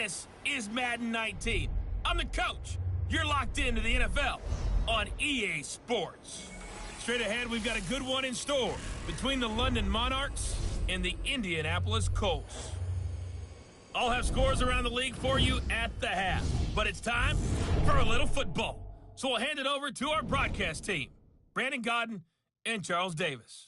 This is Madden 19. I'm the coach. You're locked into the NFL on EA Sports. Straight ahead, we've got a good one in store between the London Monarchs and the Indianapolis Colts. I'll have scores around the league for you at the half, but it's time for a little football. So we'll hand it over to our broadcast team, Brandon Godden and Charles Davis.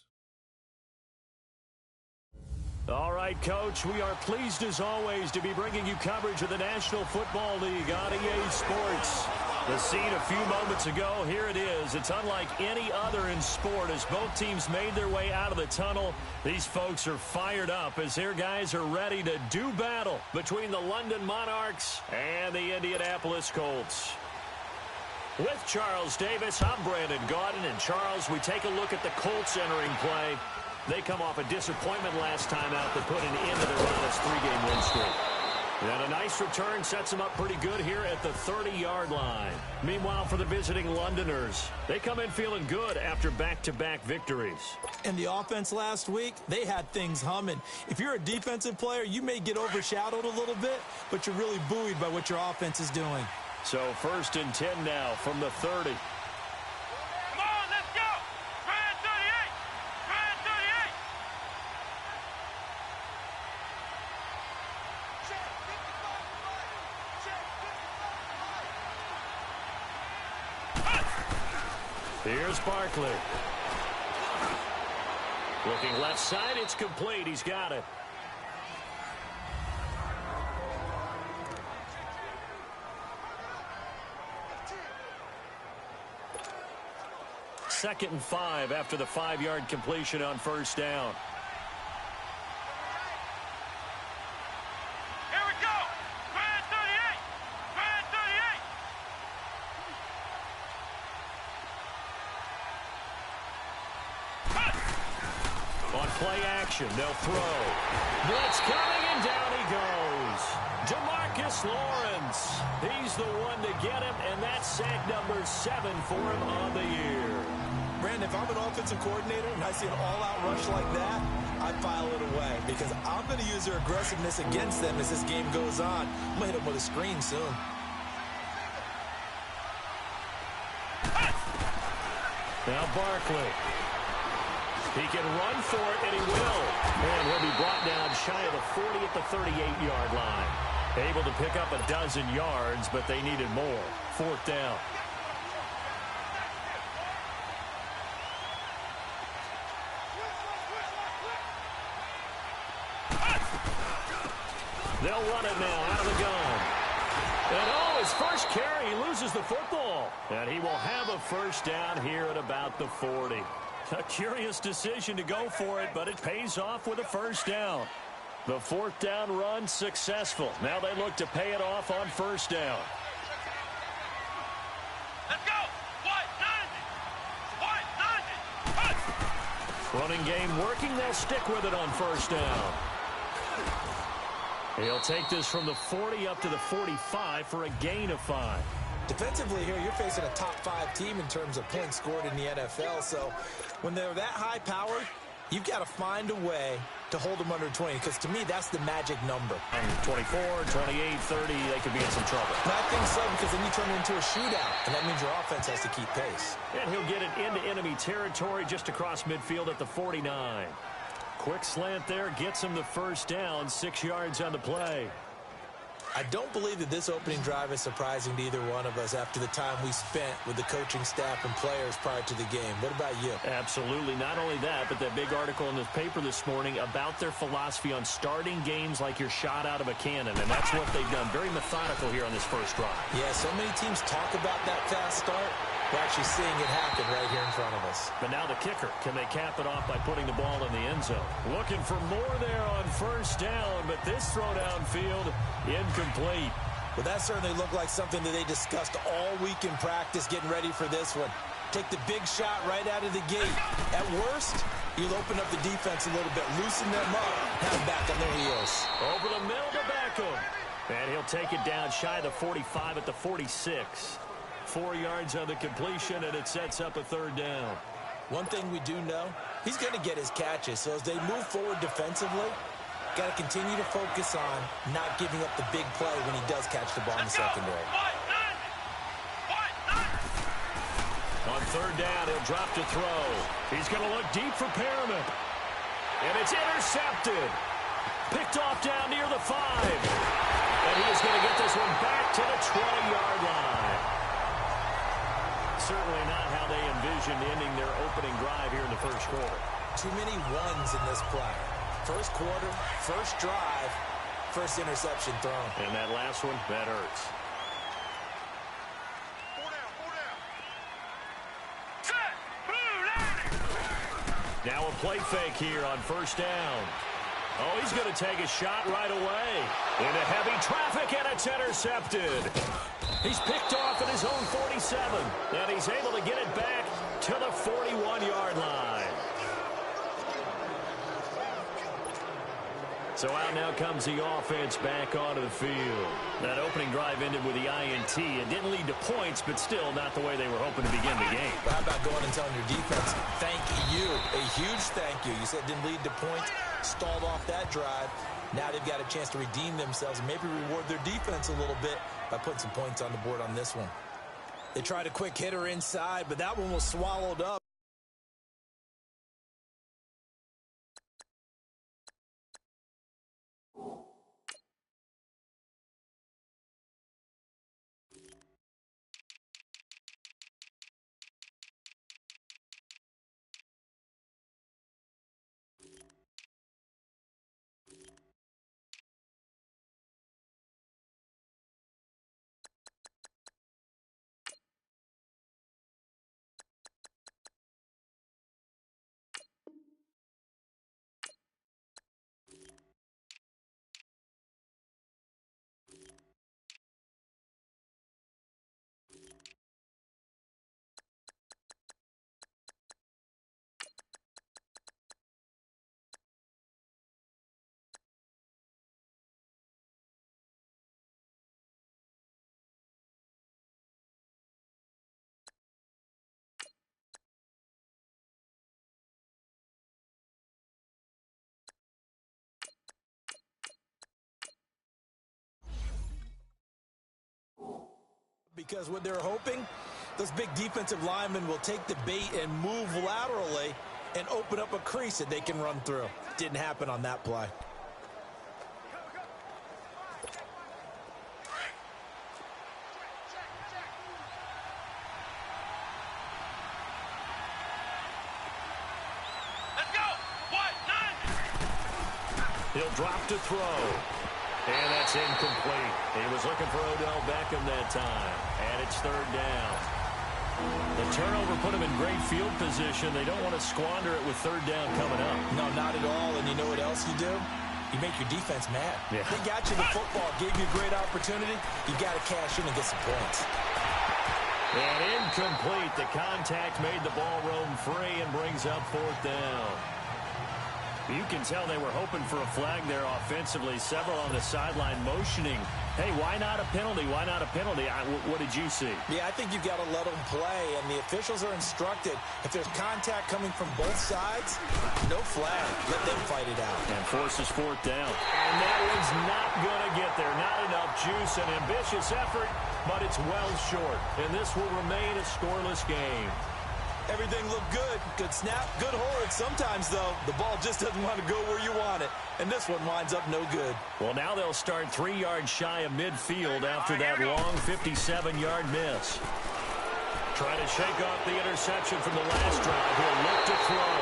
All right, Coach, we are pleased as always to be bringing you coverage of the National Football League on EA Sports. The scene a few moments ago, here it is. It's unlike any other in sport as both teams made their way out of the tunnel. These folks are fired up as their guys are ready to do battle between the London Monarchs and the Indianapolis Colts. With Charles Davis, I'm Brandon Gaudin. And Charles, we take a look at the Colts entering play. They come off a disappointment last time out that put an end to their honest three-game win streak. And a nice return sets them up pretty good here at the 30-yard line. Meanwhile, for the visiting Londoners, they come in feeling good after back-to-back victories. And the offense last week, they had things humming. If you're a defensive player, you may get overshadowed a little bit, but you're really buoyed by what your offense is doing. So 1st and 10 now from the 30. Here's Barkley. Looking left side, it's complete. He's got it. Second and 5 after the 5-yard completion on first down. Play action, they'll throw. Blitz coming, and down he goes. Demarcus Lawrence. He's the one to get him, and that's sack number 7 for him on the year. Brandon, if I'm an offensive coordinator and I see an all-out rush like that, I file it away because I'm going to use their aggressiveness against them as this game goes on. I'm going to hit them with a screen soon. Now Barkley. He can run for it, and he will. And he'll be brought down shy of the 40 at the 38-yard line. Able to pick up a dozen yards, but they needed more. 4th down. They'll run it now out of the gun. And his first carry, he loses the football. And he will have a first down here at about the 40. A curious decision to go for it, but it pays off with a first down. The 4th down run successful. Now they look to pay it off on first down. Let's go! Running game working. They'll stick with it on first down. He'll take this from the 40 up to the 45 for a gain of 5. Defensively here, you're facing a top 5 team in terms of points scored in the NFL. So when they're that high powered, you've got to find a way to hold them under 20, because to me, that's the magic number. 24, 28, 30, they could be in some trouble. And I think so, because then you turn it into a shootout, and that means your offense has to keep pace. And he'll get it into enemy territory just across midfield at the 49. Quick slant there, gets him the first down, 6 yards on the play. I don't believe that this opening drive is surprising to either one of us after the time we spent with the coaching staff and players prior to the game. What about you? Absolutely. Not only that, but that big article in the paper this morning about their philosophy on starting games like you're shot out of a cannon, and that's what they've done. Very methodical here on this first drive. Yeah, so many teams talk about that fast start. We're actually seeing it happen right here in front of us. But now the kicker. Can they cap it off by putting the ball in the end zone? Looking for more there on first down, but this throw downfield incomplete. Well, that certainly looked like something that they discussed all week in practice, getting ready for this one. Take the big shot right out of the gate. At worst, you'll open up the defense a little bit, loosen them up, have them back on their heels. Over the middle to Beckham. And he'll take it down shy of the 45 at the 46. 4 yards on the completion, and it sets up a third down. One thing we do know, he's going to get his catches. So as they move forward defensively, Got to continue to focus on not giving up the big play when he does catch the ball in the secondary. On third down, he'll drop to throw. He's going to look deep for Perriman. And it's intercepted. Picked off down near the 5. And he is going to get this one back to the 20-yard line. Certainly not how they envisioned ending their opening drive here in the first quarter. Too many ones in this play. First quarter, first drive, first interception thrown. And that last one, that hurts. Now a play fake here on first down. Oh, he's going to take a shot right away. Into heavy traffic, and it's intercepted. He's picked off at his own 47, and he's able to get it back to the 41-yard line. So out now comes the offense back onto the field. That opening drive ended with the INT. It didn't lead to points, but still not the way they were hoping to begin the game. How about going and telling your defense, thank you, a huge thank you. You said it didn't lead to points, stalled off that drive. Now they've got a chance to redeem themselves and maybe reward their defense a little bit by putting some points on the board on this one. They tried a quick hitter inside, but that one was swallowed up. Because what they're hoping, those big defensive linemen will take the bait and move laterally and open up a crease that they can run through. Didn't happen on that play. Let's go. What? 9. He'll drop to throw. And that's incomplete. He was looking for Odell Beckham that time. And it's third down. The turnover put him in great field position. They don't want to squander it with third down coming up. No, not at all. And you know what else you do? You make your defense mad. Yeah. They got you the football, gave you a great opportunity. You got to cash in and get some points. And incomplete. The contact made the ball roam free and brings up fourth down. You can tell they were hoping for a flag there offensively. Several on the sideline motioning. Hey, why not a penalty? Why not a penalty? What did you see? Yeah, I think you've got to let them play, and the officials are instructed. If there's contact coming from both sides, no flag. Let them fight it out. And forces fourth down. And that one's not going to get there. Not enough juice. An ambitious effort, but it's well short. And this will remain a scoreless game. Everything looked good. Good snap, good hold. Sometimes, though, the ball just doesn't want to go where you want it. And this one winds up no good. Well, now they'll start 3 yards shy of midfield after that long 57-yard miss. Trying to shake off the interception from the last drive. He'll look to throw.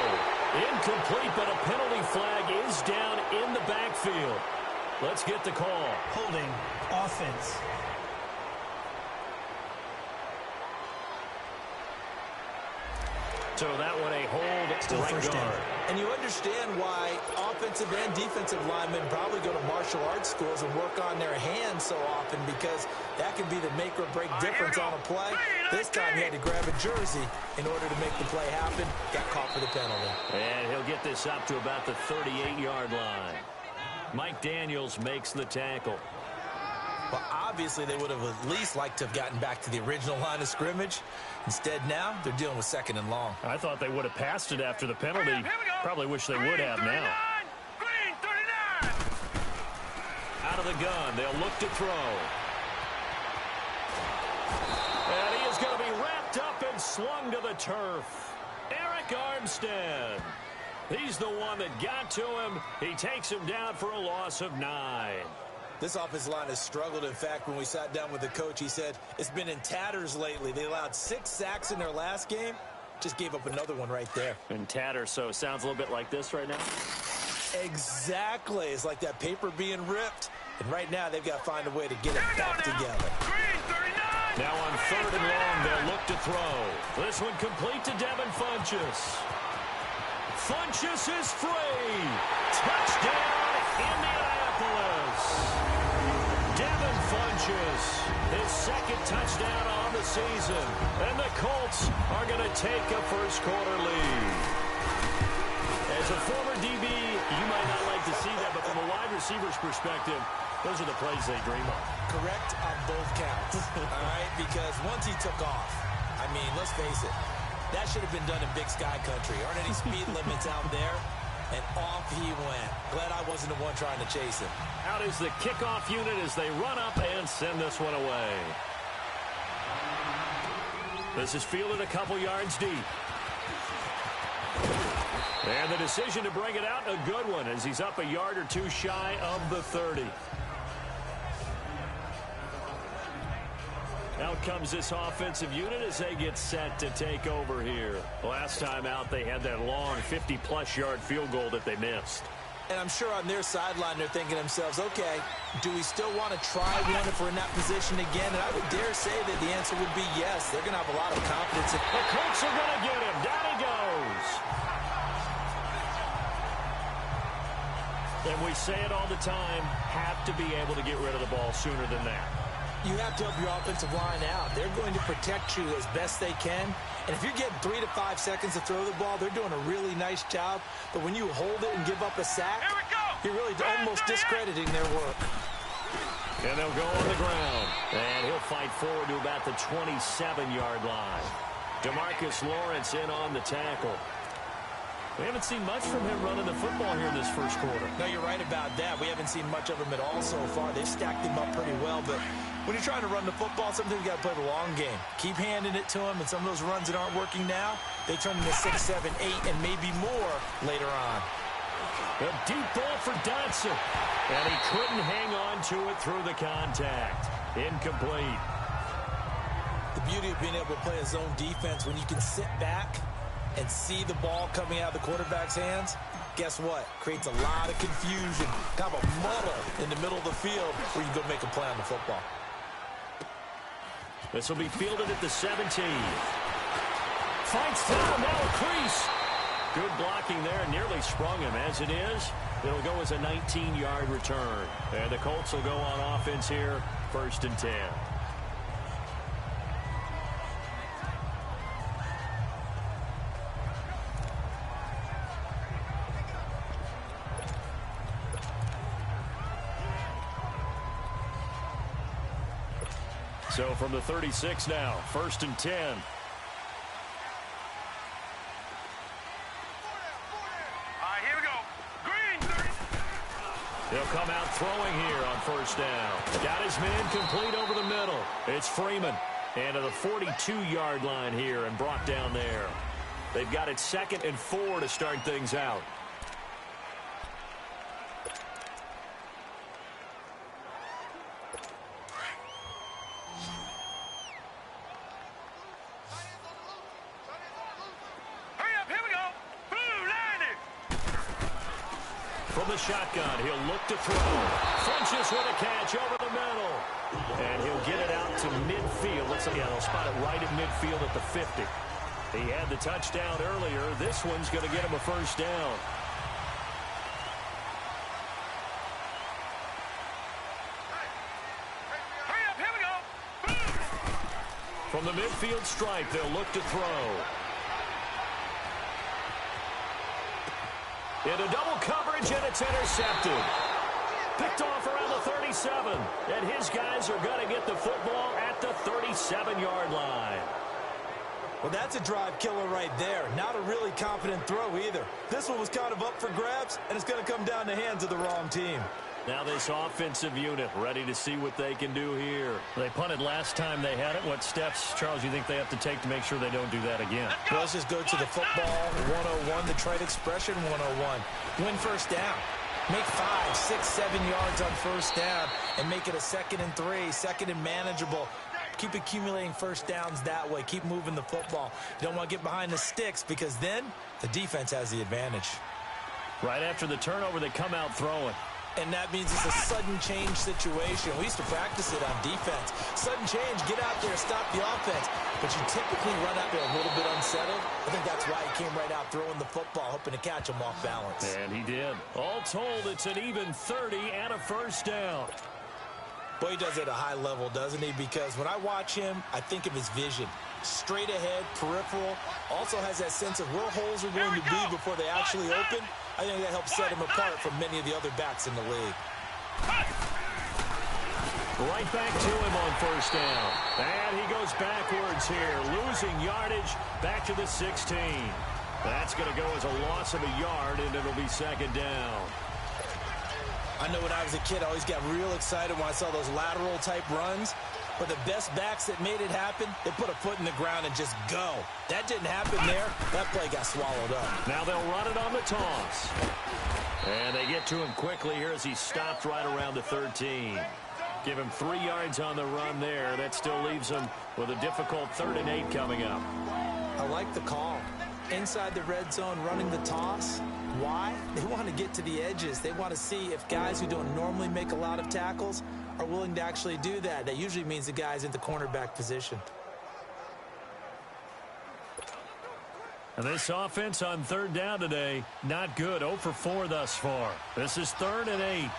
Incomplete, but a penalty flag is down in the backfield. Let's get the call. Holding offense. So that one a hold Still right first guard. down. And you understand why offensive and defensive linemen probably go to martial arts schools and work on their hands so often, because that can be the make or break difference on a play. This time he had to grab a jersey in order to make the play happen. Got caught for the penalty. And he'll get this up to about the 38-yard line. Mike Daniels makes the tackle. Well, obviously they would have at least liked to have gotten back to the original line of scrimmage. Instead now, they're dealing with second and long. I thought they would have passed it after the penalty. Probably wish they would have now. Green 39. the gun. They'll look to throw. And he is going to be wrapped up and slung to the turf. Eric Armstead. He's the one that got to him. He takes him down for a loss of 9. This offensive line has struggled. In fact, when we sat down with the coach, he said it's been in tatters lately. They allowed 6 sacks in their last game. Just gave up another one right there. In tatters, so it sounds a little bit like this right now? Exactly. It's like that paper being ripped. And right now, they've got to find a way to get it back together. Now on 3rd and long, they'll look to throw. This one complete to Devin Funchess. Funchess is free. Touchdown, Indianapolis. Devin Funchess, his 2nd touchdown on the season. And the Colts are going to take a first-quarter lead. As a former DB, you might not like to see that, but from a wide receiver's perspective, those are the plays they dream of. Correct on both counts. All right, because once he took off, I mean, let's face it, that should have been done in Big Sky Country. Aren't any speed limits out there? And off he went. Glad I wasn't the one trying to chase him. Out is the kickoff unit as they run up and send this one away. This is fielded a couple yards deep. And the decision to bring it out, a good one, as he's up a yard or 2 shy of the 30. Out comes this offensive unit as they get set to take over here. Last time out, they had that long 50-plus yard field goal that they missed. And I'm sure on their sideline, they're thinking to themselves, okay, do we still want to try one if we're in that position again? And I would dare say that the answer would be yes. They're going to have a lot of confidence. The Colts are going to get him. Down he goes. And we say it all the time, have to be able to get rid of the ball sooner than that. You have to help your offensive line out. They're going to protect you as best they can. And if you're getting 3 to 5 seconds to throw the ball, they're doing a really nice job. But when you hold it and give up a sack, you're really almost discrediting their work. And they'll go on the ground. And he'll fight forward to about the 27-yard line. DeMarcus Lawrence in on the tackle. We haven't seen much from him running the football here in this first quarter. No, you're right about that. We haven't seen much of him at all so far. They've stacked him up pretty well, but when you're trying to run the football, sometimes you got to play the long game. Keep handing it to him, and some of those runs that aren't working now, they turn into 6, 7, 8, and maybe more later on. A deep ball for Dotson, and he couldn't hang on to it through the contact. Incomplete. The beauty of being able to play a zone defense when you can sit back and see the ball coming out of the quarterback's hands, guess what? Creates a lot of confusion, kind of a muddle in the middle of the field where you can go make a play on the football. This will be fielded at the 17. Fights down, now a crease. Good blocking there, nearly sprung him. As it is, it'll go as a 19-yard return. And the Colts will go on offense here, 1st and 10. So from the 36 now, 1st and 10. All right, here we go. Green. He'll come out throwing here on 1st down. Got his man complete over the middle. It's Freeman. And to the 42-yard line here and brought down there. They've got it 2nd and 4 to start things out. From the shotgun, he'll look to throw. Funchess with a catch over the middle. And he'll get it out to midfield. Looks like they'll spot it right at midfield at the 50. He had the touchdown earlier. This one's going to get him a 1st down. Hurry up, here we go. From the midfield stripe, they'll look to throw. Into double coverage, and it's intercepted. Picked off around the 37. And his guys are going to get the football at the 37-yard line. Well, that's a drive killer right there. Not a really confident throw either. This one was kind of up for grabs, and it's going to come down the hands of the wrong team. Now this offensive unit ready to see what they can do here. They punted last time they had it. What steps, Charles, you think they have to take to make sure they don't do that again? Well, let's just go to the football 101, the trade expression 101. Win first down. Make 5, 6, 7 yards on first down and make it a 2nd and 3, 2nd and manageable. Keep accumulating first downs that way. Keep moving the football. You don't want to get behind the sticks because then the defense has the advantage. Right after the turnover, they come out throwing. And that means it's a sudden change situation. We used to practice it on defense. Sudden change, get out there, stop the offense. But you typically run out there a little bit unsettled. I think that's why he came right out throwing the football, hoping to catch him off balance. And he did. All told, it's an even 30 and a first down. Boy, he does it at a high level, doesn't he? Because when I watch him, I think of his vision. Straight ahead, peripheral. Also has that sense of where holes are going to be before they actually open. I think that helps set him apart from many of the other backs in the league. Right back to him on first down. And he goes backwards here, losing yardage back to the 16. That's going to go as a loss of a yard, and it'll be 2nd down. I know when I was a kid, I always got real excited when I saw those lateral-type runs. But the best backs that made it happen, they put a foot in the ground and just go. That didn't happen there. That play got swallowed up. Now they'll run it on the toss. And they get to him quickly here as he stopped right around the 13. Give him 3 yards on the run there. That still leaves him with a difficult 3rd and 8 coming up. I like the call. Inside the red zone, running the toss. Why? They want to get to the edges. They want to see if guys who don't normally make a lot of tackles are willing to actually do that. That usually means the guy's in the cornerback position. And this offense on 3rd down today, not good. 0 for 4 thus far. This is 3rd and 8.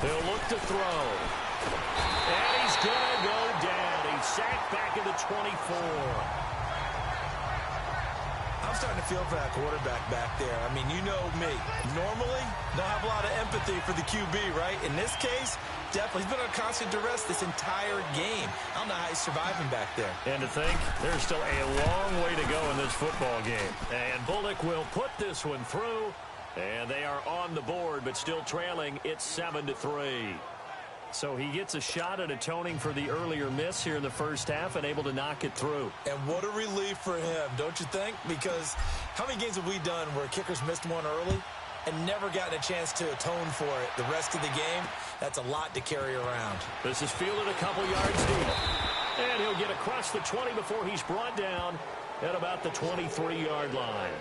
He'll look to throw. And he's going to go down. He's sacked back at the 24. I'm starting to feel for that quarterback back there. I mean, you know me. Normally, don't have a lot of empathy for the QB, right? In this case, definitely. He's been on constant duress this entire game. I don't know how he's surviving back there. And to think, there's still a long way to go in this football game. And Bullock will put this one through. And they are on the board, but still trailing. It's 7-3. So he gets a shot at atoning for the earlier miss here in the first half and able to knock it through. And what a relief for him, don't you think? Because how many games have we done where kickers missed one early and never gotten a chance to atone for it the rest of the game? That's a lot to carry around. This is fielded a couple yards deep. And he'll get across the 20 before he's brought down at about the 23-yard line.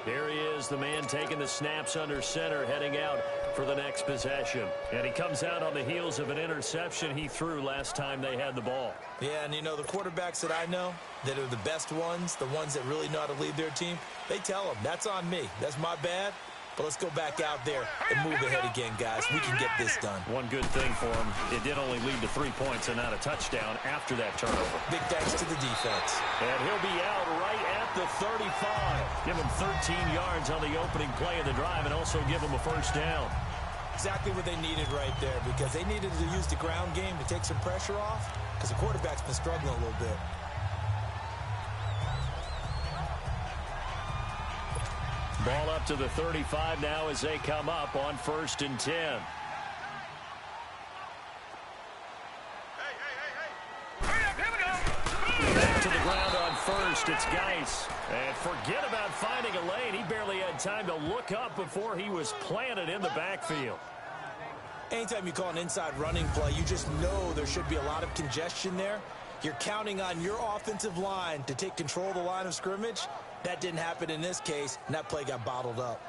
Here he is, the man taking the snaps under center, heading out for the next possession. And he comes out on the heels of an interception he threw last time they had the ball. Yeah, and you know, the quarterbacks that I know that are the best ones, the ones that really know how to lead their team, they tell them, that's on me. That's my bad. But let's go back out there and move ahead again, guys. We can get this done. One good thing for him, it did only lead to 3 points and not a touchdown after that turnover. Big thanks to the defense. And he'll be out right at the 35. Give him 13 yards on the opening play of the drive and also give him a first down. Exactly what they needed right there because they needed to use the ground game to take some pressure off because the quarterback's been struggling a little bit. Ball up to the 35 now as they come up on 1st and 10. Back to the ground on 1st. It's Geis. And forget about finding a lane. He barely had time to look up before he was planted in the backfield. Anytime you call an inside running play, you just know there should be a lot of congestion there. You're counting on your offensive line to take control of the line of scrimmage. That didn't happen in this case, and that play got bottled up.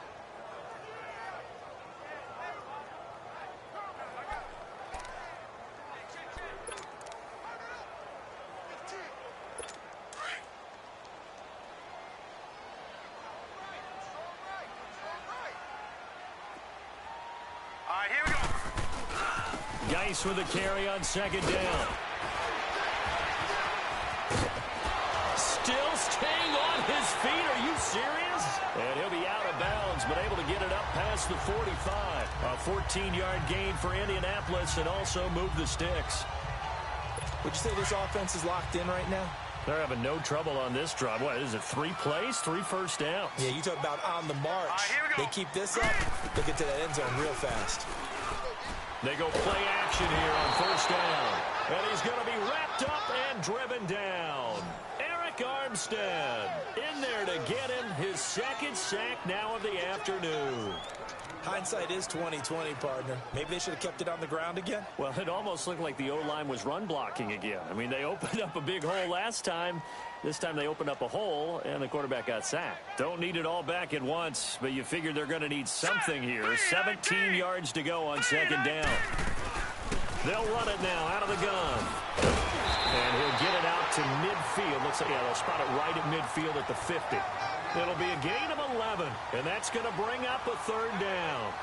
All right, here we go. Geis with a carry on 2nd down. Still staying on his feet. Are you serious? And he'll be out of bounds, but able to get it up past the 45. A 14-yard gain for Indianapolis and also move the sticks. Would you say this offense is locked in right now? They're having no trouble on this drive. What is it, 3 plays, 3 first downs? Yeah, you talk about on the march. They keep this up, they get to that end zone real fast. They go play action here on first down. And he's going to be wrapped up and driven down. Eric Armstead in there to get him his second sack now of the afternoon. Hindsight is 20/20, partner. Maybe they should have kept it on the ground again. Well, it almost looked like the O-line was run blocking again. I mean, they opened up a big hole last time. This time they opened up a hole, and the quarterback got sacked. Don't need it all back at once, but you figure they're going to need something here. 17 yards to go on second down. They'll run it now out of the gun. And he'll get it out to midfield. Looks like, yeah, they'll spot it right at midfield at the 50. It'll be a gain of 11, and that's going to bring up a third down.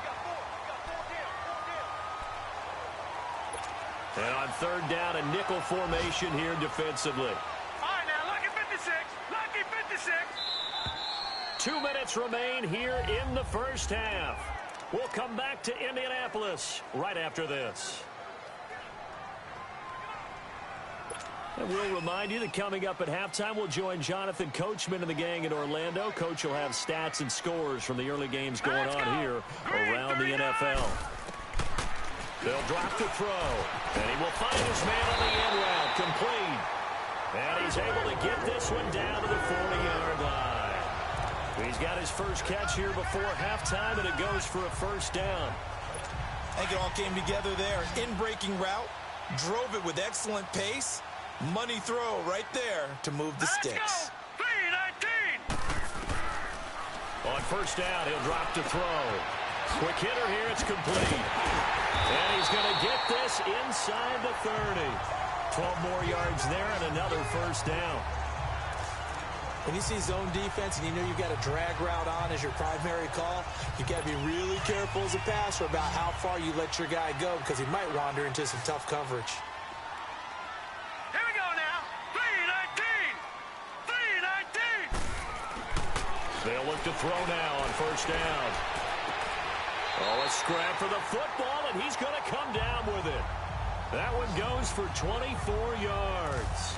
And on third down, a nickel formation here defensively. All right, now, lucky 56. Lucky 56. 2 minutes remain here in the first half. We'll come back to Indianapolis right after this. And we'll remind you that coming up at halftime, we'll join Jonathan Coachman and the gang in Orlando. Coach will have stats and scores from the early games going on here around the NFL. They'll drop the throw, and he will find his man on the end route, complete. And he's able to get this one down to the 40-yard line. He's got his first catch here before halftime, and it goes for a first down. I think it all came together there. In-breaking route, drove it with excellent pace. Money throw right there to move the sticks. 3-19. On first down, he'll drop to throw. Quick hitter here, it's complete. And he's going to get this inside the 30. 12 more yards there and another first down. When you see zone defense and you know you've got a drag route on as your primary call, you've got to be really careful as a passer about how far you let your guy go because he might wander into some tough coverage. They'll look to throw now on first down. Oh, a scrap for the football, and he's going to come down with it. That one goes for 24 yards.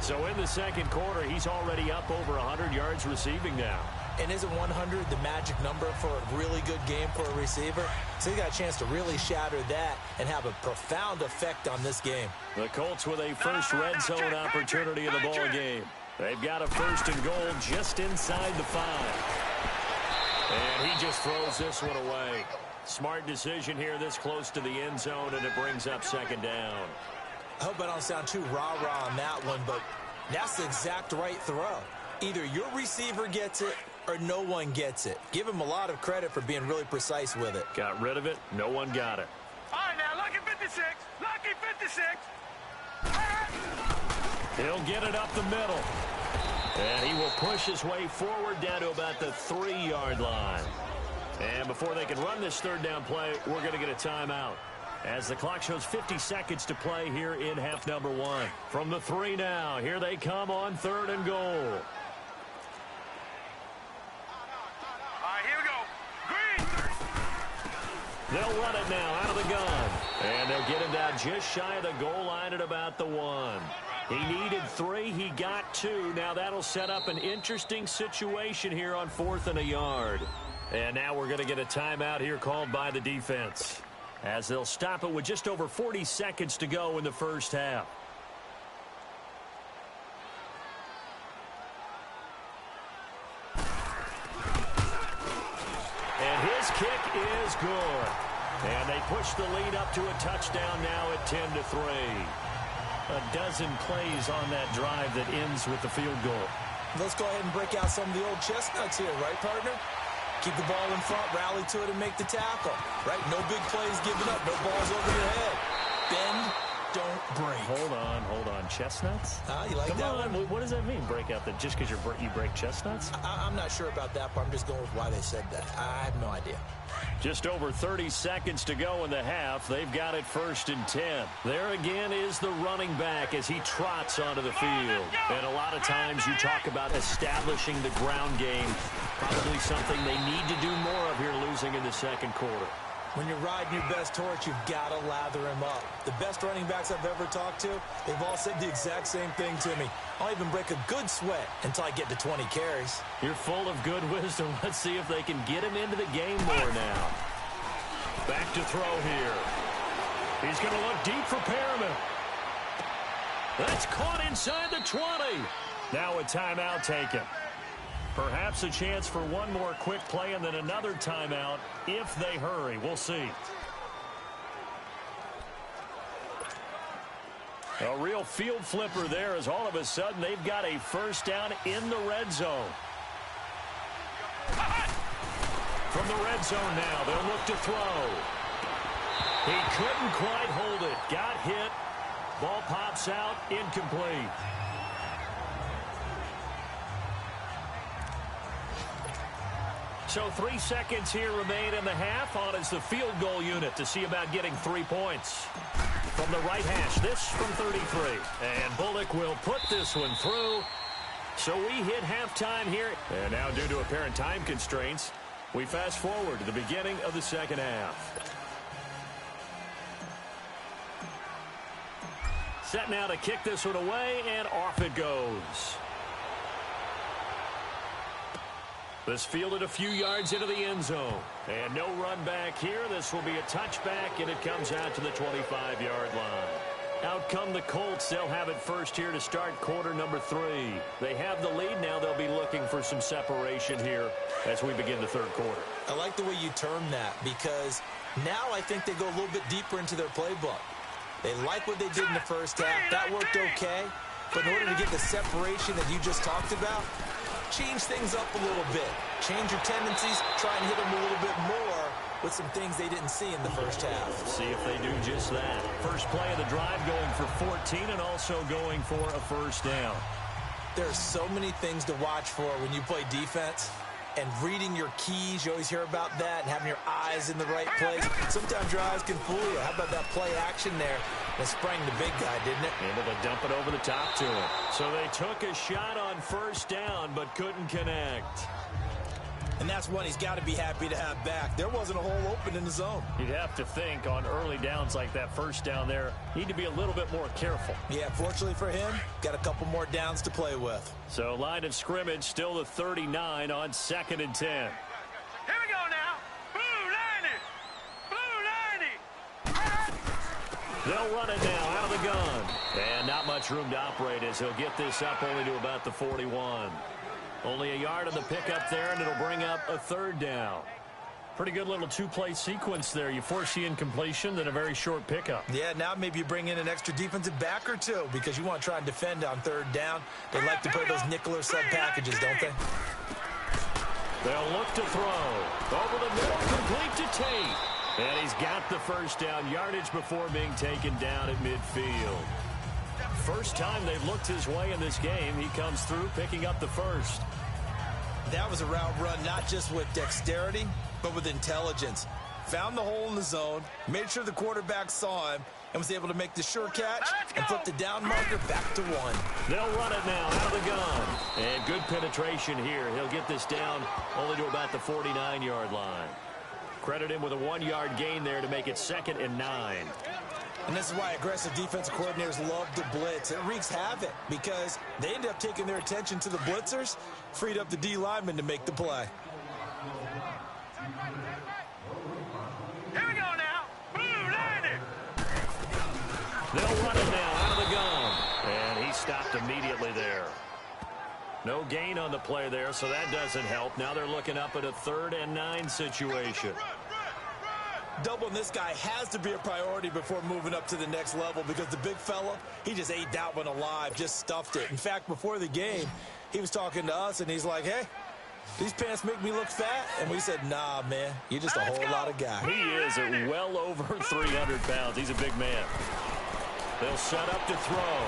So in the second quarter, he's already up over 100 yards receiving now. And isn't 100 the magic number for a really good game for a receiver? So he got a chance to really shatter that and have a profound effect on this game. The Colts with a first red zone opportunity in the ball game. They've got a first and goal just inside the 5. And he just throws this one away. Smart decision here this close to the end zone, and it brings up second down. I hope I don't sound too rah-rah on that one, but that's the exact right throw. Either your receiver gets it or no one gets it. Give him a lot of credit for being really precise with it. Got rid of it. No one got it. All right, now, lucky 56. Lucky 56. He'll get it up the middle. And he will push his way forward down to about the 3-yard line. And before they can run this third down play, we're going to get a timeout. As the clock shows 50 seconds to play here in half number 1. From the 3 now, here they come on third and goal. All right, here we go. Green. They'll run it now out of the gun. And they'll get him down just shy of the goal line at about the 1. He needed 3. He got 2. Now that'll set up an interesting situation here on 4th and a yard. And now we're going to get a timeout here called by the defense, as they'll stop it with just over 40 seconds to go in the first half. And his kick is good. And they push the lead up to a touchdown now at 10-3. A dozen plays on that drive that ends with the field goal. Let's go ahead and break out some of the old chestnuts here, right, partner? Keep the ball in front, rally to it, and make the tackle, right? No big plays given up, no balls over your head. Bend, don't break. Hold on. Chestnuts? You like Come that on. one? What does that mean, break out? That just because you break chestnuts? I'm not sure about that part. I'm just going with why they said that. I have no idea. Just over 30 seconds to go in the half. They've got it 1st and 10. There again is the running back as he trots onto the field. And a lot of times you talk about establishing the ground game. Probably something they need to do more of here, losing in the second quarter. When you're riding your best horse, you've got to lather him up. The best running backs I've ever talked to, they've all said the exact same thing to me. I'll even break a good sweat until I get to 20 carries. You're full of good wisdom. Let's see if they can get him into the game more now. Back to throw here. He's going to look deep for Perriman. That's caught inside the 20. Now a timeout taken. Perhaps a chance for one more quick play and then another timeout if they hurry. We'll see. A real field flipper there as all of a sudden they've got a first down in the red zone. From the red zone now, they'll look to throw. He couldn't quite hold it. Got hit. Ball pops out. Incomplete. So 3 seconds here remain in the half. On is the field goal unit to see about getting 3 points. From the right hash, this from 33. And Bullock will put this one through. So we hit halftime here. And now due to apparent time constraints, we fast forward to the beginning of the second half. Set now to kick this one away, and off it goes. This fielded a few yards into the end zone. And no run back here. This will be a touchback, and it comes out to the 25-yard line. Out come the Colts. They'll have it first here to start quarter number 3. They have the lead. Now they'll be looking for some separation here as we begin the third quarter. I like the way you term that because now I think they go a little bit deeper into their playbook. They like what they did in the first half. That worked okay. But in order to get the separation that you just talked about, change things up a little bit. Change your tendencies. Try and hit them a little bit more with some things they didn't see in the first half. See if they do just that. First play of the drive going for 14 and also going for a first down. There's so many things to watch for when you play defense. And reading your keys, you always hear about that, and having your eyes in the right place. Sometimes your eyes can fool you. How about that play action there? That sprang the big guy, didn't it? Able to dump it over the top to him. So they took a shot on first down, but couldn't connect. And that's one he's got to be happy to have back. There wasn't a hole open in the zone. You'd have to think on early downs like that first down there, need to be a little bit more careful. Yeah, fortunately for him, got a couple more downs to play with. So line of scrimmage still the 39 on 2nd and 10. Here we go now. Blue 90. Blue 90. They'll run it now out of the gun. And not much room to operate as he'll get this up only to about the 41. Only a yard of the pickup there, and it'll bring up a third down. Pretty good little two-play sequence there. You force the incompletion, then a very short pickup. Yeah, now maybe you bring in an extra defensive back or two because you want to try and defend on third down. They like to play those nickel or sub packages, don't they? They'll look to throw. Over the middle, complete to Tate. And he's got the first down yardage before being taken down at midfield. First time they've looked his way in this game. He comes through picking up the first. That was a route run not just with dexterity, but with intelligence. Found the hole in the zone, made sure the quarterback saw him, and was able to make the sure catch and flip the down marker back to 1. They'll run it now out of the gun. And good penetration here. He'll get this down only to about the 49-yard line. Credit him with a 1-yard gain there to make it 2nd and 9. And this is why aggressive defensive coordinators love to blitz. It wreaks havoc because they end up taking their attention to the blitzers, freed up the D lineman to make the play. Here we go now. Blue 90. They'll run it now out of the gun. And he stopped immediately there. No gain on the play there, so that doesn't help. Now they're looking up at a 3rd and 9 situation. Doubling this guy has to be a priority before moving up to the next level because the big fella, he just ate that one alive, just stuffed it. In fact, before the game, he was talking to us, and he's like, hey, these pants make me look fat? And we said, nah, man, you're just a whole lot of guy. He is at well over 300 pounds. He's a big man. They'll set up to throw.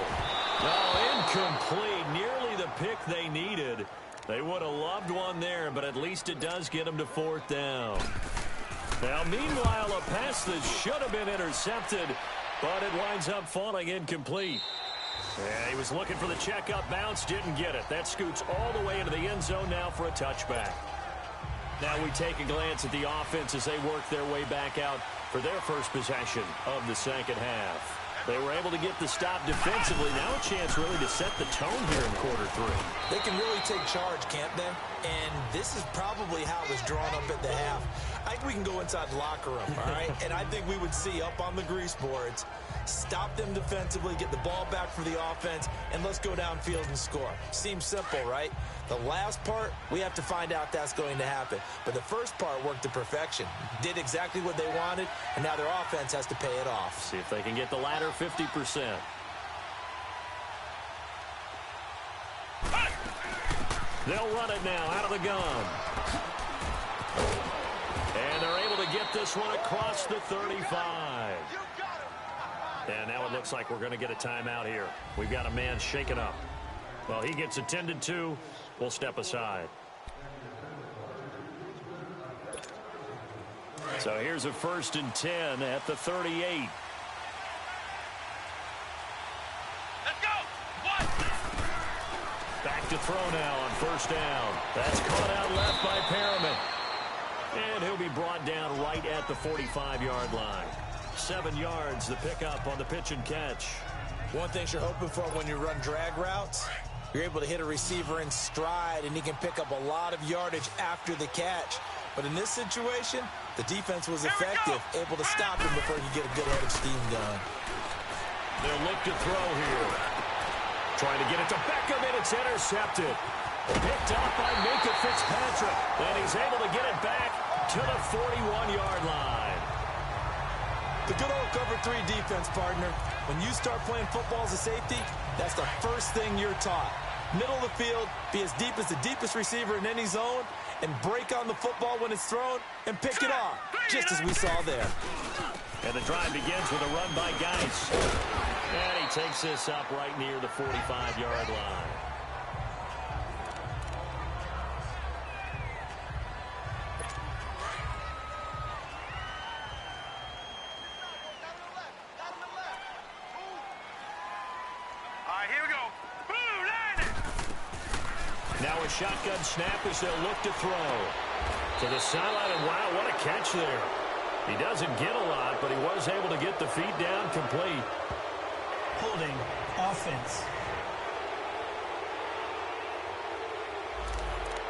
No, incomplete. Nearly the pick they needed. They would have loved one there, but at least it does get them to 4th down. Now, meanwhile, a pass that should have been intercepted, but it winds up falling incomplete. Yeah, he was looking for the check-up bounce, didn't get it. That scoots all the way into the end zone now for a touchback. Now we take a glance at the offense as they work their way back out for their first possession of the second half. They were able to get the stop defensively. Now a chance really to set the tone here in quarter three. They can really take charge, can't they? And this is probably how it was drawn up at the half. I think we can go inside the locker room, all right? And I think we would see up on the grease boards, stop them defensively, get the ball back for the offense, and let's go downfield and score. Seems simple, right? The last part, we have to find out that's going to happen. But the first part worked to perfection. Did exactly what they wanted, and now their offense has to pay it off. See if they can get the latter 50%. They'll run it now out of the gun. And they're able to get this one across the 35. And now it looks like we're going to get a timeout here. We've got a man shaken up. Well, he gets attended to. We'll step aside. So here's a 1st and 10 at the 38. Let's go. What? Back to throw now on 1st down. That's caught out left by Perriman. And he'll be brought down right at the 45-yard line. 7 yards, the pickup on the pitch and catch. One thing you're hoping for when you run drag routes, you're able to hit a receiver in stride, and he can pick up a lot of yardage after the catch. But in this situation, the defense was effective, able to stop him before he could get a good head of steam going. They'll look to throw here. Trying to get it to Beckham, and it's intercepted. Picked up by Minka Fitzpatrick, and he's able to get it back to the 41-yard line. The good old cover 3 defense, partner. When you start playing football as a safety, that's the first thing you're taught. Middle of the field, be as deep as the deepest receiver in any zone, and break on the football when it's thrown, and pick it off, just as we saw there. And the drive begins with a run by Geis. And he takes this up right near the 45-yard line. Now a shotgun snap as they'll look to throw. To the sideline, and wow, what a catch there. He doesn't get a lot, but he was able to get the feet down complete. Holding offense.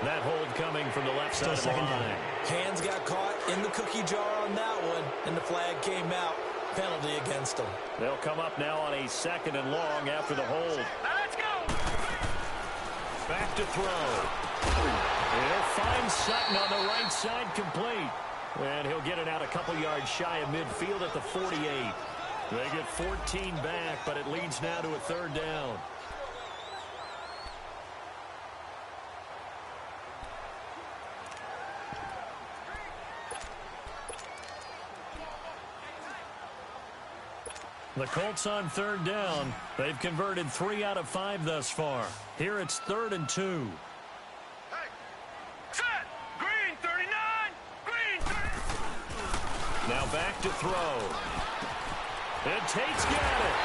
That hold coming from the left side of the line. Hands got caught in the cookie jar on that one, and the flag came out. Penalty against them. They'll come up now on a 2nd and long after the hold. Let's go. Back to throw. He'll find Sutton on the right side complete. And he'll get it out a couple yards shy of midfield at the 48. They get 14 back, but it leads now to a 3rd down. The Colts on 3rd down. They've converted 3 out of 5 thus far. Here it's 3rd and 2. Hey. Set. Green 39. Green 30. Now back to throw. And Tate's got it.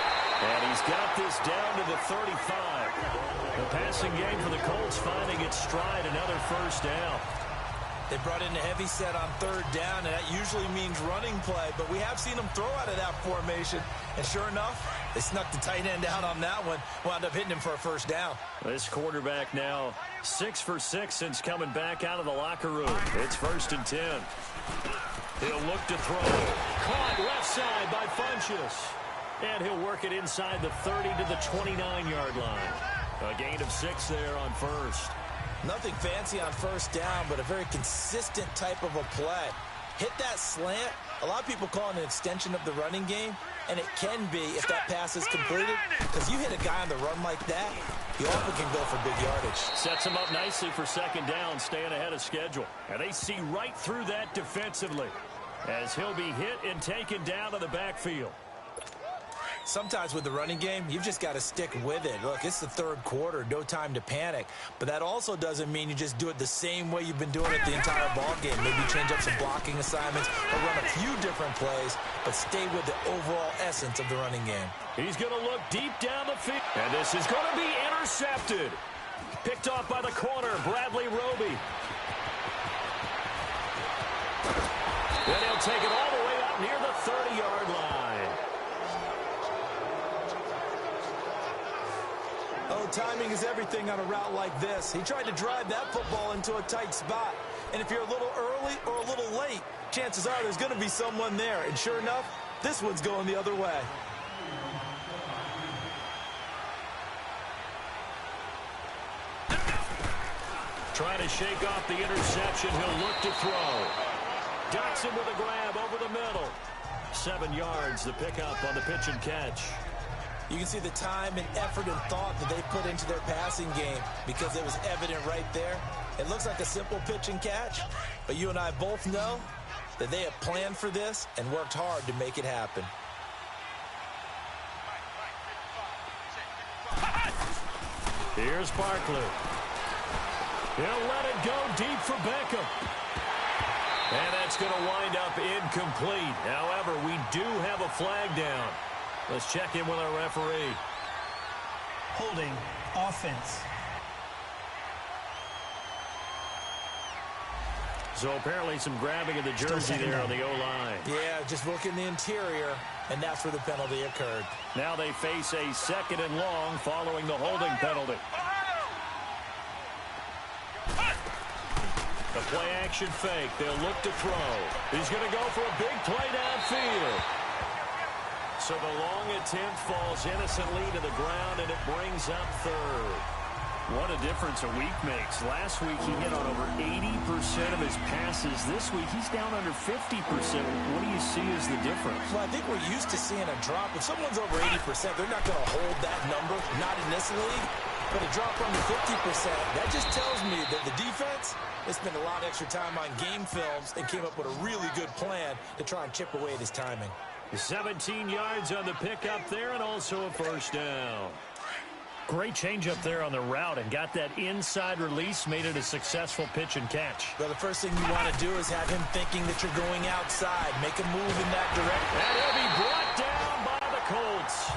And he's got this down to the 35. The passing game for the Colts finding its stride, another 1st down. They brought in a heavy set on 3rd down, and that usually means running play, but we have seen them throw out of that formation. And sure enough, they snuck the tight end out on that one, wound up hitting him for a 1st down. This quarterback now 6 for 6 since coming back out of the locker room. It's 1st and 10. He'll look to throw. Caught left side by Funchess. And he'll work it inside the 30 to the 29-yard line. A gain of 6 there on 1st. Nothing fancy on 1st down, but a very consistent type of a play. Hit that slant. A lot of people call it an extension of the running game, and it can be if that pass is completed, because you hit a guy on the run like that, you often can go for big yardage. Sets him up nicely for 2nd down, staying ahead of schedule. And they see right through that defensively as he'll be hit and taken down to the backfield. Sometimes with the running game, you've just got to stick with it. Look, it's the 3rd quarter, no time to panic. But that also doesn't mean you just do it the same way you've been doing it the entire ball game. Maybe change up some blocking assignments or run a few different plays, but stay with the overall essence of the running game. He's going to look deep down the field. And this is going to be intercepted. Picked off by the corner, Bradley Roby. take it all the way out near the 30-yard line. Oh, timing is everything on a route like this. He tried to drive that football into a tight spot. And if you're a little early or a little late, chances are there's going to be someone there. And sure enough, this one's going the other way. Trying to shake off the interception. He'll look to throw. Ducks him with a grab over the middle. 7 yards, the pickup on the pitch and catch. You can see the time and effort and thought that they put into their passing game because it was evident right there. It looks like a simple pitch and catch, but you and I both know that they have planned for this and worked hard to make it happen. Here's Barkley. He'll let it go deep for Beckham. And that's going to wind up incomplete. However, we do have a flag down. Let's check in with our referee. Holding offense. So apparently some grabbing of the jersey there on the O-line. Yeah, just look in the interior, and that's where the penalty occurred. Now they face a 2nd and long following the holding penalty. The play-action fake. They'll look to throw. He's going to go for a big play downfield. So the long attempt falls innocently to the ground, and it brings up 3rd. What a difference a week makes. Last week he hit on over 80% of his passes. This week he's down under 50%. What do you see as the difference? Well, I think we're used to seeing a drop. If someone's over 80%, they're not going to hold that number, not in this league. But a drop under 50%, that just tells me that the defense has spent a lot of extra time on game films and came up with a really good plan to try and chip away at his timing. 17 yards on the pickup there, and also a 1st down. Great change up there on the route and got that inside release, made it a successful pitch and catch. Well, the first thing you want to do is have him thinking that you're going outside. Make a move in that direction. And he'll be brought down by the Colts.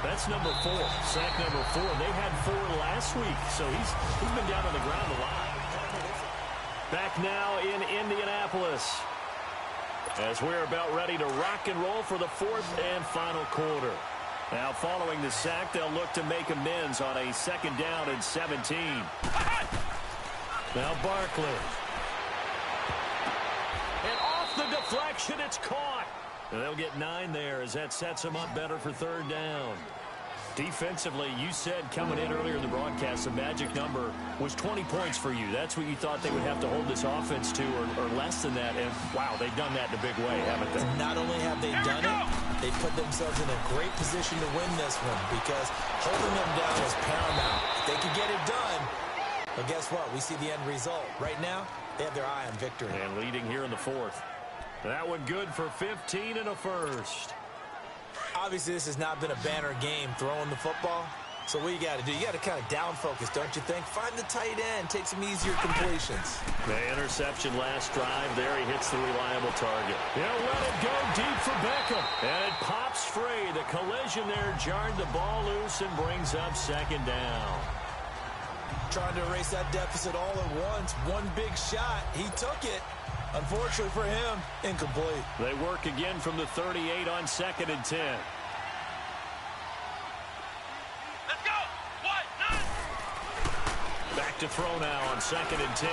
That's number 4, sack number 4. They had 4 last week, so he's been down on the ground a lot. Back now in Indianapolis as we're about ready to rock and roll for the 4th and final quarter. Now following the sack, they'll look to make amends on a 2nd down and 17. Now Barkley. And off the deflection, it's caught. And they'll get 9 there as that sets them up better for 3rd down. Defensively, you said coming in earlier in the broadcast, the magic number was 20 points for you. That's what you thought they would have to hold this offense to, or less than that. And, wow, they've done that in a big way, haven't they? Not only have they done it, they put themselves in a great position to win this one because holding them down is paramount. If they could get it done, well, guess what? We see the end result. Right now, they have their eye on victory. And leading here in the 4th. That one good for 15 and a 1st. Obviously, this has not been a banner game throwing the football. So what you got to do, you got to kind of down focus, don't you think? Find the tight end, take some easier completions. The interception last drive there. He hits the reliable target. He'll let it go deep for Beckham. And it pops free. The collision there jarred the ball loose and brings up 2nd down. Trying to erase that deficit all at once. One big shot. He took it. Unfortunately for him, incomplete. They work again from the 38 on 2nd and 10. Let's go. 1, 9. Back to throw now on 2nd and 10.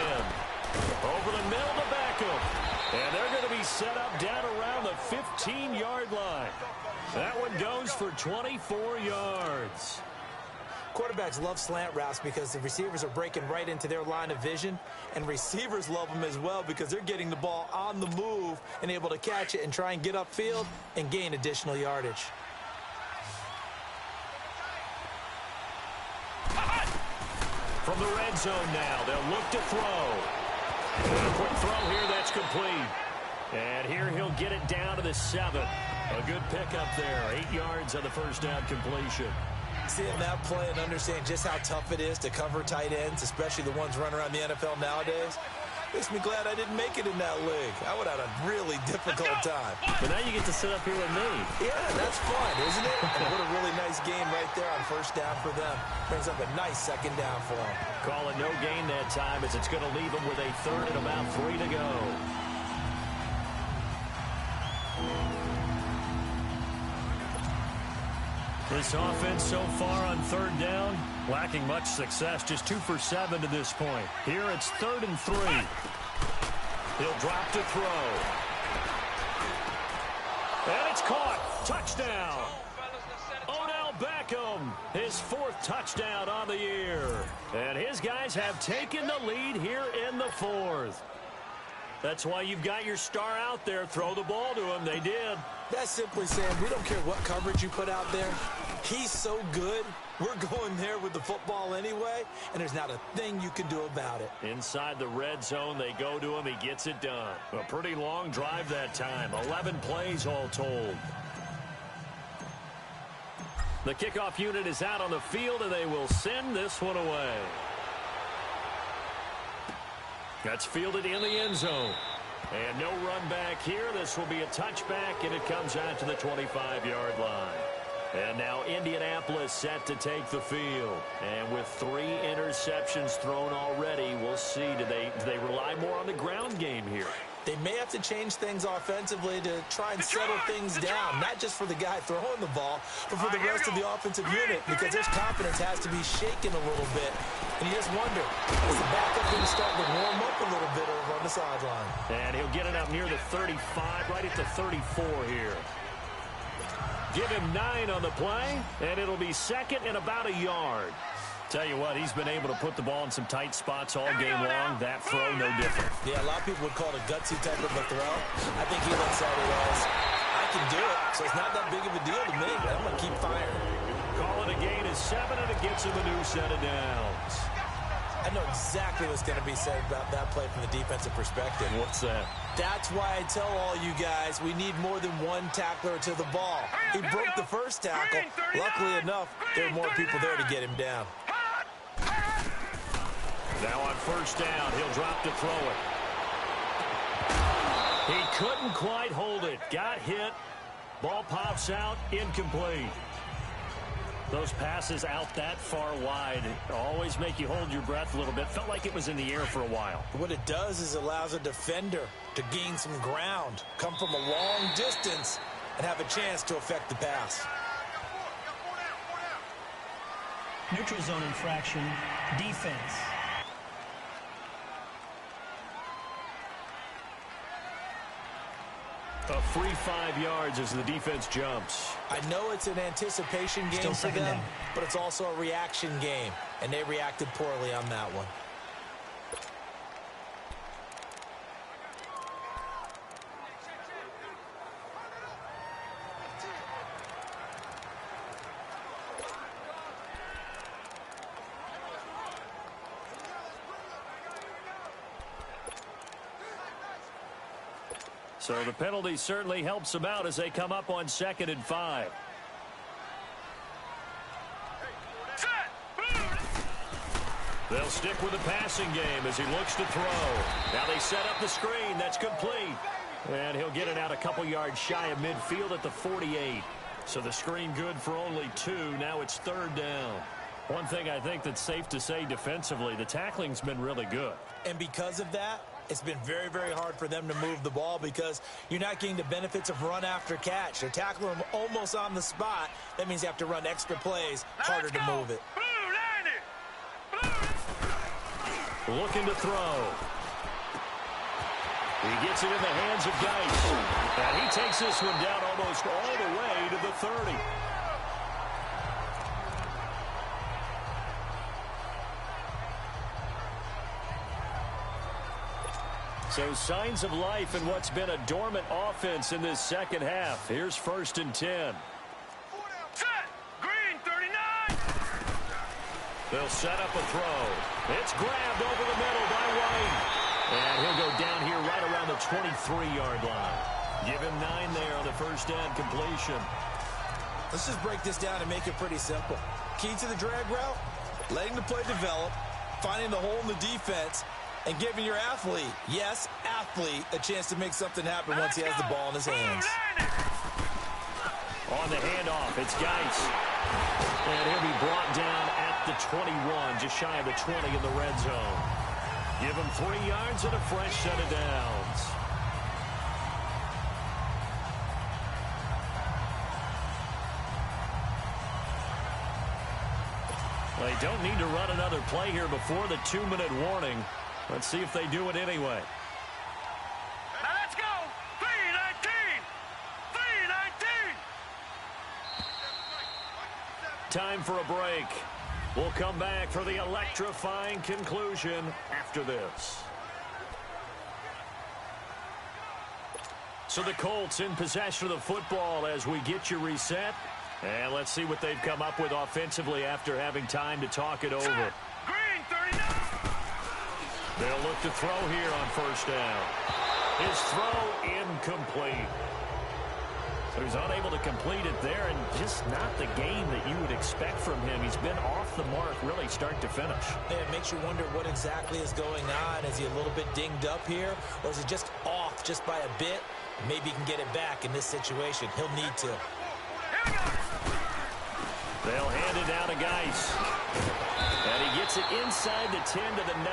Over the middle to Beckham. And they're going to be set up down around the 15-yard line. That one goes for 24 yards. Quarterbacks love slant routes because the receivers are breaking right into their line of vision, and receivers love them as well because they're getting the ball on the move and able to catch it and try and get upfield and gain additional yardage. From the red zone now, they'll look to throw. And a quick throw here, that's complete. And here he'll get it down to the 7. A good pickup there, 8 yards on the 1st down completion. Seeing that play and understand just how tough it is to cover tight ends, especially the ones running around the NFL nowadays, Makes me glad I didn't make it in that league. I would have had a really difficult time. But now you get to sit up here with me. Yeah, that's fun, isn't it? And what a really nice game right there on first down for them. Brings up a nice second down for them. Call it no gain that time as it's going to leave them with a third and about 3 to go. This offense so far on third down, lacking much success, just 2 for 7 to this point. Here it's 3rd and 3. He'll drop to throw. And it's caught. Touchdown. Odell Beckham, his 4th touchdown on the year. And his guys have taken the lead here in the 4th. That's why you've got your star out there. Throw the ball to him. They did. That's simply saying we don't care what coverage you put out there. He's so good. We're going there with the football anyway, and there's not a thing you can do about it. Inside the red zone, they go to him. He gets it done. A pretty long drive that time. 11 plays all told. The kickoff unit is out on the field, and they will send this one away. That's fielded in the end zone. And no run back here. This will be a touchback, and it comes out to the 25-yard line. And now Indianapolis set to take the field. And with 3 interceptions thrown already, we'll see. Do they rely more on the ground game here? They may have to change things offensively to try and settle things down, not just for the guy throwing the ball, but for the rest of the offensive unit, because their confidence has to be shaken a little bit. And you just wonder, is the backup going to start to warm up a little bit over on the sideline? And he'll get it up near the 35, right at the 34 here. Give him 9 on the play, and it'll be 2nd and about a yard. Tell you what, he's been able to put the ball in some tight spots all game long. That throw, no different. Yeah, a lot of people would call it a gutsy type of a throw. I think he looks at it as, I can do it, so it's not that big of a deal to me. I'm going to keep firing. Call it a gain of 7, and it gets him a new set of downs. I know exactly what's going to be said about that play from the defensive perspective. What's that? That's why I tell all you guys we need more than one tackler to the ball. He broke the first tackle. Luckily enough, there were more people there to get him down. Now on first down, he'll drop to throw it. He couldn't quite hold it. Got hit. Ball pops out. Incomplete. Those passes out that far wide always make you hold your breath a little bit. Felt like it was in the air for a while. What it does is it allows a defender to gain some ground, come from a long distance, and have a chance to affect the pass. Neutral zone infraction, defense. A free 5 yards as the defense jumps. I know it's an anticipation game for them, but it's also a reaction game, and they reacted poorly on that one. So the penalty certainly helps them out as they come up on 2nd and 5. They'll stick with the passing game as he looks to throw. Now they set up the screen. That's complete. And he'll get it out a couple yards shy of midfield at the 48. So the screen good for only 2. Now it's 3rd down. One thing I think that's safe to say defensively, the tackling's been really good. And because of that, it's been very, very hard for them to move the ball because you're not getting the benefits of run after catch. They're tackling them almost on the spot. That means you have to run extra plays, harder to move it. Looking to throw. He gets it in the hands of Geis. And he takes this one down almost all the way to the 30. So signs of life in what's been a dormant offense in this second half. Here's 1st and 10. Set. Green, 39. They'll set up a throw. It's grabbed over the middle by White. And he'll go down here right around the 23-yard line. Give him 9 there on the first down completion. Let's just break this down and make it pretty simple. Key to the drag route, letting the play develop, finding the hole in the defense, and giving your athlete, yes, athlete, a chance to make something happen once he has the ball in his hands. On the handoff, it's Geis. And he'll be brought down at the 21, just shy of the 20 in the red zone. Give him 3 yards and a fresh set of downs. They don't need to run another play here before the 2-minute warning. Let's see if they do it anyway. Now let's go. 3-19. 3-19. Time for a break. We'll come back for the electrifying conclusion after this. So the Colts in possession of the football as we get you reset. And let's see what they've come up with offensively after having time to talk it over. Green, 39. They'll look to throw here on first down. His throw incomplete. So he's unable to complete it there, and just not the game that you would expect from him. He's been off the mark really start to finish. Yeah, it makes you wonder what exactly is going on. Is he a little bit dinged up here, or is he just off just by a bit? Maybe he can get it back in this situation. He'll need to. They'll hand it down to Geis. And he gets it inside the 10 to the 9.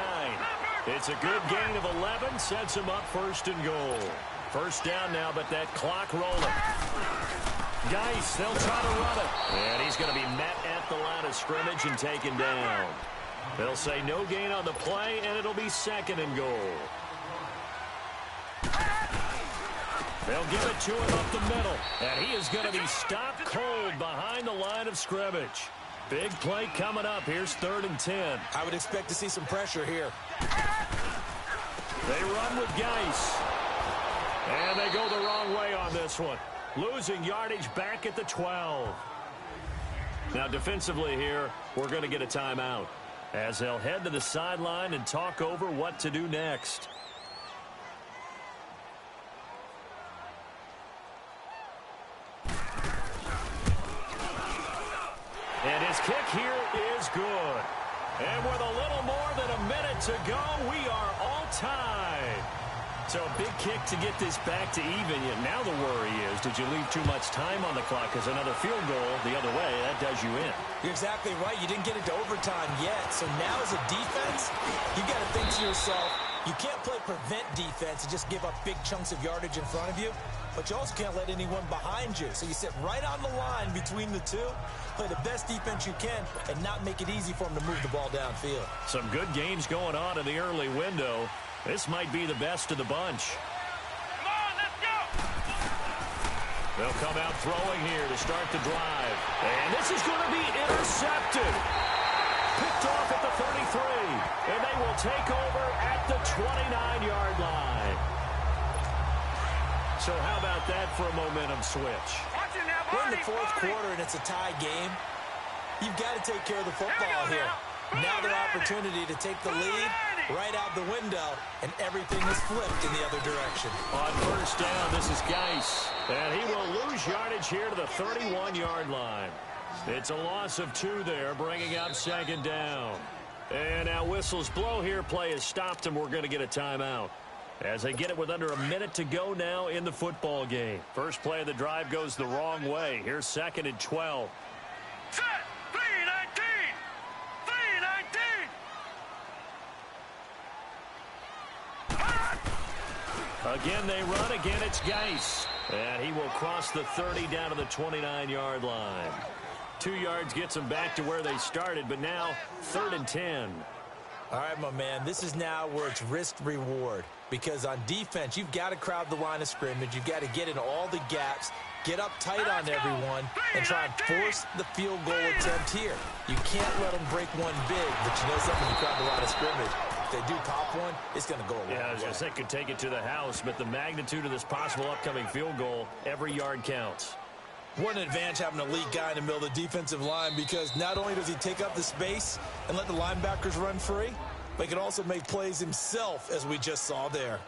It's a good gain of 11, sets him up first and goal. First down now, but that clock rolling. Geis, they'll try to run it. And he's going to be met at the line of scrimmage and taken down. They'll say no gain on the play, and it'll be second and goal. They'll give it to him up the middle, and he is going to be stopped cold behind the line of scrimmage. Big play coming up. Here's 3rd and 10. I would expect to see some pressure here. They run with Geis. And they go the wrong way on this one. Losing yardage back at the 12. Now defensively here, we're going to get a timeout as they'll head to the sideline and talk over what to do next. And his kick here is good. And with a little more than a minute to go, we are all tied. So a big kick to get this back to even. Yet now the worry is, did you leave too much time on the clock? Because another field goal the other way, that does you in. You're exactly right. You didn't get into overtime yet. So now as a defense, you got to think to yourself, you can't play prevent defense and just give up big chunks of yardage in front of you. But you also can't let anyone behind you. So you sit right on the line between the two, play the best defense you can, and not make it easy for them to move the ball downfield. Some good games going on in the early window. This might be the best of the bunch. Come on, let's go. They'll come out throwing here to start the drive. And this is going to be intercepted. Picked off at the 33. And they will take over at the 29-yard line. So how about that for a momentum switch? We're in the 4th quarter and it's a tie game. You've got to take care of the football here. Now their opportunity to take the lead right out the window, and everything is flipped in the other direction. On first down, this is Geis. And he will lose yardage here to the 31-yard line. It's a loss of 2 there, bringing up 2nd down. And now whistles blow here. Play has stopped, and we're going to get a timeout. As they get it with under a minute to go now in the football game. First play of the drive goes the wrong way. Here's 2nd and 12. Set. 3-19. 3-19. Again, they run. Again, it's Geis. And he will cross the 30 down to the 29-yard line. 2 yards gets them back to where they started, but now 3rd and 10. All right, my man, this is now where it's risk-reward. Because on defense, you've got to crowd the line of scrimmage. You've got to get in all the gaps, get up tight on everyone, and try and force the field goal attempt here. You can't let them break one big, but you know something, you crowd the line of scrimmage. If they do pop one, it's going to go away. Yeah, I was going to say could take it to the house, but the magnitude of this possible upcoming field goal, every yard counts. What an advantage having an elite guy in the middle of the defensive line, because not only does he take up the space and let the linebackers run free, but he can also make plays himself, as we just saw there.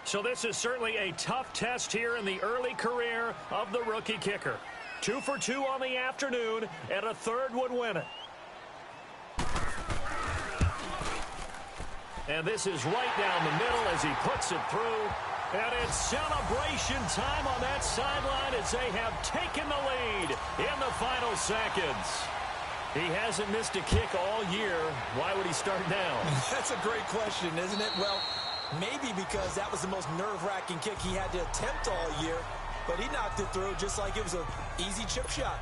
So this is certainly a tough test here in the early career of the rookie kicker. 2 for 2 on the afternoon, and a 3rd would win it. And this is right down the middle as he puts it through. And it's celebration time on that sideline as they have taken the lead in the final seconds. He hasn't missed a kick all year. Why would he start now? That's a great question, isn't it? Well, maybe because that was the most nerve-wracking kick he had to attempt all year. But he knocked it through just like it was an easy chip shot.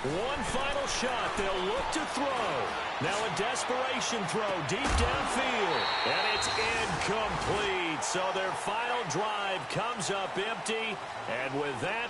One final shot. They'll look to throw. Now a desperation throw deep downfield. And it's incomplete. So their final drive comes up empty. And with that,